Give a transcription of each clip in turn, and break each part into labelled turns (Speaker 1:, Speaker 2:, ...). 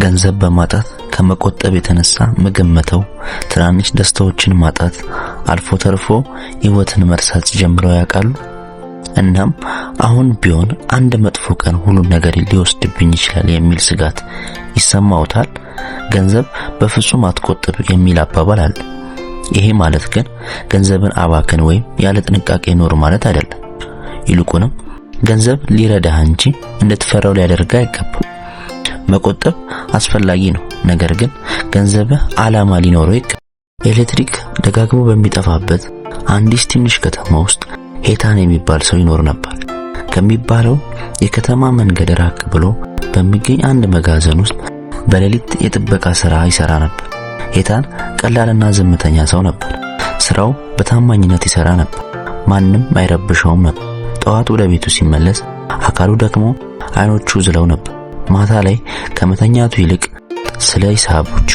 Speaker 1: ገንዘብ በማጣት ከመቆጠብ የተነሳ ምግብ መተው፣ ትናንሽ ደስታዎችን ማጣት፣ አልፎ ተርፎ ሕይወትን መርሳት ጀምረው ያውቃሉ? እናም አሁን ቢሆን አንድ መጥፎ ቀን ሁሉን ነገር ሊወስድብኝ ይችላል የሚል ስጋት ይሰማውታል? ገንዘብ በፍጹም አትቆጥብ የሚል አባባል አለ። ይሄ ማለት ግን ገንዘብን አባክን ወይም ያለ ጥንቃቄ ኖር ማለት አይደለም። ይልቁንም ገንዘብ ሊረዳህ እንጂ እንድትፈራው ሊያደርግህ አይገባም። መቆጠብ አስፈላጊ ነው፣ ነገር ግን ገንዘብህ ዓላማ ሊኖረው ይገባል። ኤሌክትሪክ ደጋግሞ በሚጠፋበት አንዲት ትንሽ ከተማ ውስጥ ሄታን የሚባል ሰው ይኖር ነበር። ከሚባለው የከተማ መንገድ ራቅ ብሎ በሚገኝ አንድ መጋዘን ውስጥ በሌሊት የጥበቃ ሥራ ይሰራ ነበር። ሄታን ቀላልና ዝምተኛ ሰው ነበር። ስራው በታማኝነት ይሰራ ነበር። ማንም አይረብሸውም ነበር። ጠዋት ወደ ቤቱ ሲመለስ አካሉ ደክሞ አይኖቹ ዝለው ነበር። ማታ ላይ ከመተኛቱ ይልቅ ስለ ሂሳቦቹ፣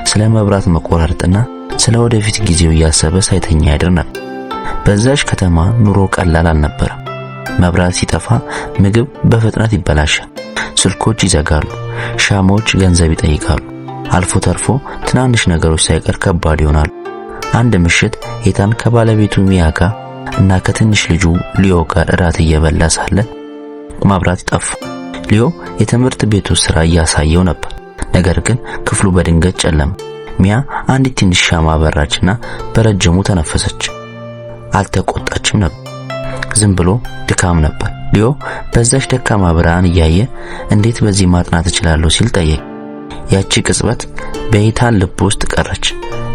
Speaker 1: ስለ መብራት መቆራረጥና ስለ ወደፊት ጊዜው እያሰበ ሳይተኛ ያድር ነበር። በዛች ከተማ ኑሮ ቀላል አልነበረም። መብራት ሲጠፋ ምግብ በፍጥነት ይበላሻል፣ ስልኮች ይዘጋሉ፣ ሻሞች ገንዘብ ይጠይቃሉ፣ አልፎ ተርፎ ትናንሽ ነገሮች ሳይቀር ከባድ ይሆናሉ። አንድ ምሽት ሄታን ከባለቤቱ ሚያ ጋር እና ከትንሽ ልጁ ሊዮ ጋር እራት እየበላ ሳለ መብራት ጠፋ። ሊዮ የትምህርት ቤቱ ስራ እያሳየው ነበር፣ ነገር ግን ክፍሉ በድንገት ጨለመ። ሚያ አንዲት ትንሽ ሻማ አበራችና በረጅሙ ተነፈሰች። አልተቆጣችም ነበር፣ ዝም ብሎ ድካም ነበር። ሊዮ በዛች ደካማ ብርሃን እያየ እንዴት በዚህ ማጥናት እችላለሁ ሲል ጠየቀ። ያቺ ቅጽበት በሄታን ልብ ውስጥ ቀረች።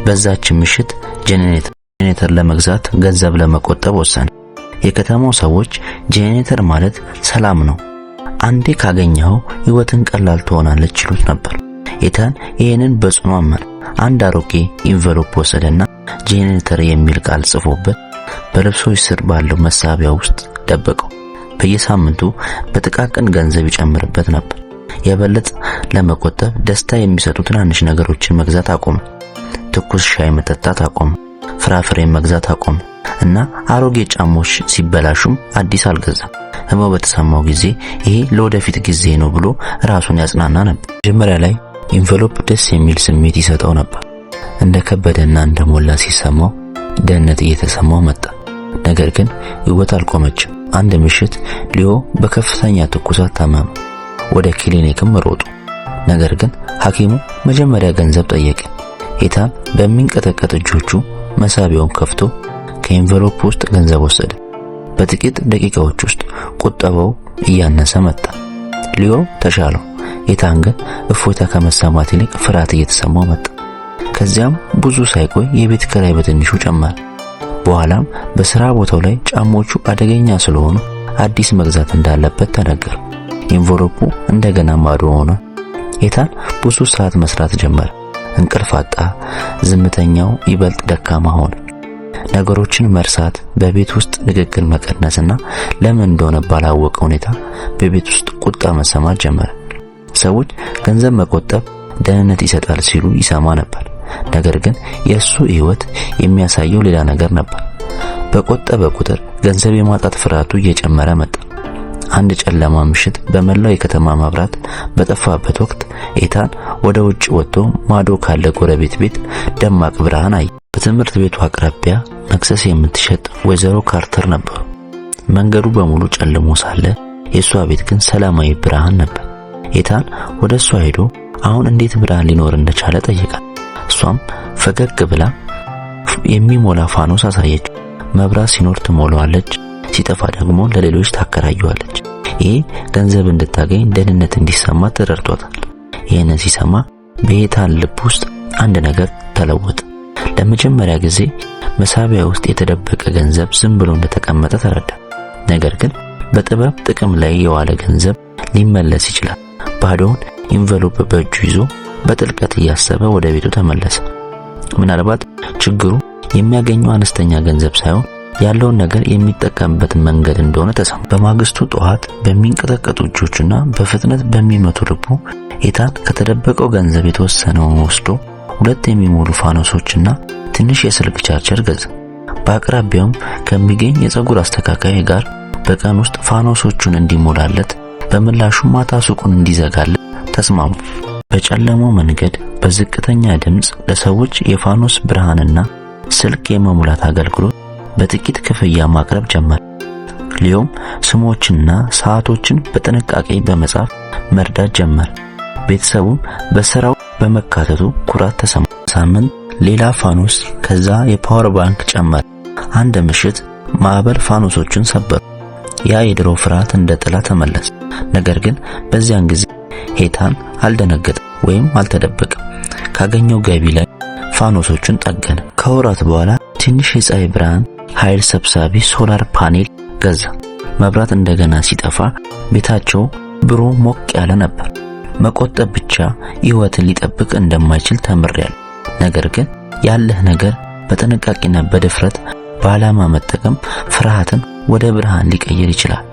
Speaker 1: በዛች ምሽት ጄኔሬተር ለመግዛት ገንዘብ ለመቆጠብ ወሰነ። የከተማው ሰዎች ጄኔሬተር ማለት ሰላም ነው፣ አንዴ ካገኘኸው ሕይወትን ቀላል ትሆናለች ይሉት ነበር። ሄታን ይሄንን በጽኑ አመነ። አንድ አሮጌ ኢንቨሎፕ ወሰደና ጄኔሬተር የሚል ቃል ጽፎበት በልብሶች ስር ባለው መሳቢያ ውስጥ ደበቀው። በየሳምንቱ በጥቃቅን ገንዘብ ይጨምርበት ነበር። የበለጠ ለመቆጠብ ደስታ የሚሰጡ ትናንሽ ነገሮችን መግዛት አቆመ። ትኩስ ሻይ መጠጣት አቆመ። ፍራፍሬ መግዛት አቆመ እና አሮጌ ጫማዎች ሲበላሹም አዲስ አልገዛም። ህመው በተሰማው ጊዜ ይሄ ለወደፊት ጊዜ ነው ብሎ ራሱን ያጽናና ነበር። መጀመሪያ ላይ ኢንቨሎፕ ደስ የሚል ስሜት ይሰጠው ነበር። እንደ ከበደና እንደሞላ ሲሰማው ደህንነት እየተሰማው መጣ። ነገር ግን ሕይወት አልቆመችም። አንድ ምሽት ሊዮ በከፍተኛ ትኩሳት ታመመ። ወደ ክሊኒክም ሮጡ። ነገር ግን ሐኪሙ መጀመሪያ ገንዘብ ጠየቀ። ሄታን በሚንቀጠቀጥ እጆቹ መሳቢያውን ከፍቶ ከኢንቨሎፕ ውስጥ ገንዘብ ወሰደ። በጥቂት ደቂቃዎች ውስጥ ቁጠባው እያነሰ መጣ። ሊዮ ተሻለው። ሄታን ግን እፎይታ ከመሰማት ይልቅ ፍርሃት እየተሰማው መጣ። ከዚያም ብዙ ሳይቆይ የቤት ኪራይ በትንሹ ጨመረ። በኋላም በስራ ቦታው ላይ ጫማዎቹ አደገኛ ስለሆኑ አዲስ መግዛት እንዳለበት ተነገረ። ኢንቨሎፑ እንደገና ማዶ ሆነ። ሄታን ብዙ ሰዓት መስራት ጀመረ። እንቅልፍ አጣ። ዝምተኛው ይበልጥ ደካማ ሆነ። ነገሮችን መርሳት፣ በቤት ውስጥ ንግግር መቀነስና ለምን እንደሆነ ባላወቀ ሁኔታ በቤት ውስጥ ቁጣ መሰማት ጀመረ። ሰዎች ገንዘብ መቆጠብ ደህንነት ይሰጣል ሲሉ ይሰማ ነበር። ነገር ግን የሱ ሕይወት የሚያሳየው ሌላ ነገር ነበር። በቆጠበ ቁጥር ገንዘብ የማጣት ፍርሃቱ እየጨመረ መጣ። አንድ ጨለማ ምሽት በመላው የከተማ መብራት በጠፋበት ወቅት ሄታን ወደ ውጭ ወጥቶ ማዶ ካለ ጎረቤት ቤት ደማቅ ብርሃን አየ። በትምህርት ቤቱ አቅራቢያ መክሰስ የምትሸጥ ወይዘሮ ካርተር ነበሩ። መንገዱ በሙሉ ጨልሞ ሳለ የሷ ቤት ግን ሰላማዊ ብርሃን ነበር። ሄታን ወደ እሷ ሄዶ አሁን እንዴት ብርሃን ሊኖር እንደቻለ ጠየቃት። እሷም ፈገግ ብላ የሚሞላ ፋኖስ አሳየችው። መብራት ሲኖር ትሞላዋለች፣ ሲጠፋ ደግሞ ለሌሎች ታከራየዋለች። ይሄ ገንዘብ እንድታገኝ ደህንነት እንዲሰማ ተረድቷታል። ይሄንን ሲሰማ በሄታን ልብ ውስጥ አንድ ነገር ተለወጠ። ለመጀመሪያ ጊዜ መሳቢያ ውስጥ የተደበቀ ገንዘብ ዝም ብሎ እንደተቀመጠ ተረዳ። ነገር ግን በጥበብ ጥቅም ላይ የዋለ ገንዘብ ሊመለስ ይችላል። ባዶውን ኢንቨሎፕ በእጁ ይዞ በጥልቀት እያሰበ ወደ ቤቱ ተመለሰ። ምናልባት ችግሩ የሚያገኘው አነስተኛ ገንዘብ ሳይሆን ያለውን ነገር የሚጠቀምበት መንገድ እንደሆነ ተሰማ። በማግስቱ ጠዋት በሚንቀጠቀጡ እጆችና በፍጥነት በሚመቱ ልቡ ሄታን ከተደበቀው ገንዘብ የተወሰነውን ወስዶ 2 የሚሞሉ ፋኖሶችና ትንሽ የስልክ ቻርጀር ገዛ። በአቅራቢያውም ከሚገኝ የፀጉር አስተካካይ ጋር በቀን ውስጥ ፋኖሶቹን እንዲሞላለት በምላሹ ማታ ሱቁን እንዲዘጋለት ተስማሙ። በጨለማው መንገድ በዝቅተኛ ድምፅ ለሰዎች የፋኖስ ብርሃንና ስልክ የመሙላት አገልግሎት በጥቂት ክፍያ ማቅረብ ጀመረ። ሊዮም ስሞችና ሰዓቶችን በጥንቃቄ በመጻፍ መርዳት ጀመረ። ቤተሰቡም በሥራው በመካተቱ ኩራት ተሰማ። ሳምንት ሌላ ፋኖስ፣ ከዛ የፓወር ባንክ ጨመረ። አንድ ምሽት ማዕበል ፋኖሶቹን ሰበሩ። ያ የድሮ ፍርሃት እንደ ጥላ ተመለሰ። ነገር ግን በዚያን ጊዜ ሄታን አልደነገጠም ወይም አልተደበቀም። ካገኘው ገቢ ላይ ፋኖሶቹን ጠገነ። ከወራት በኋላ ትንሽ የፀሐይ ብርሃን ኃይል ሰብሳቢ ሶላር ፓኔል ገዛ። መብራት እንደገና ሲጠፋ ቤታቸው ብሮ ሞቅ ያለ ነበር። መቆጠብ ብቻ ሕይወትን ሊጠብቅ እንደማይችል ተምሬያለሁ። ነገር ግን ያለህ ነገር በጥንቃቄና በድፍረት በዓላማ መጠቀም ፍርሃትን ወደ ብርሃን ሊቀይር ይችላል።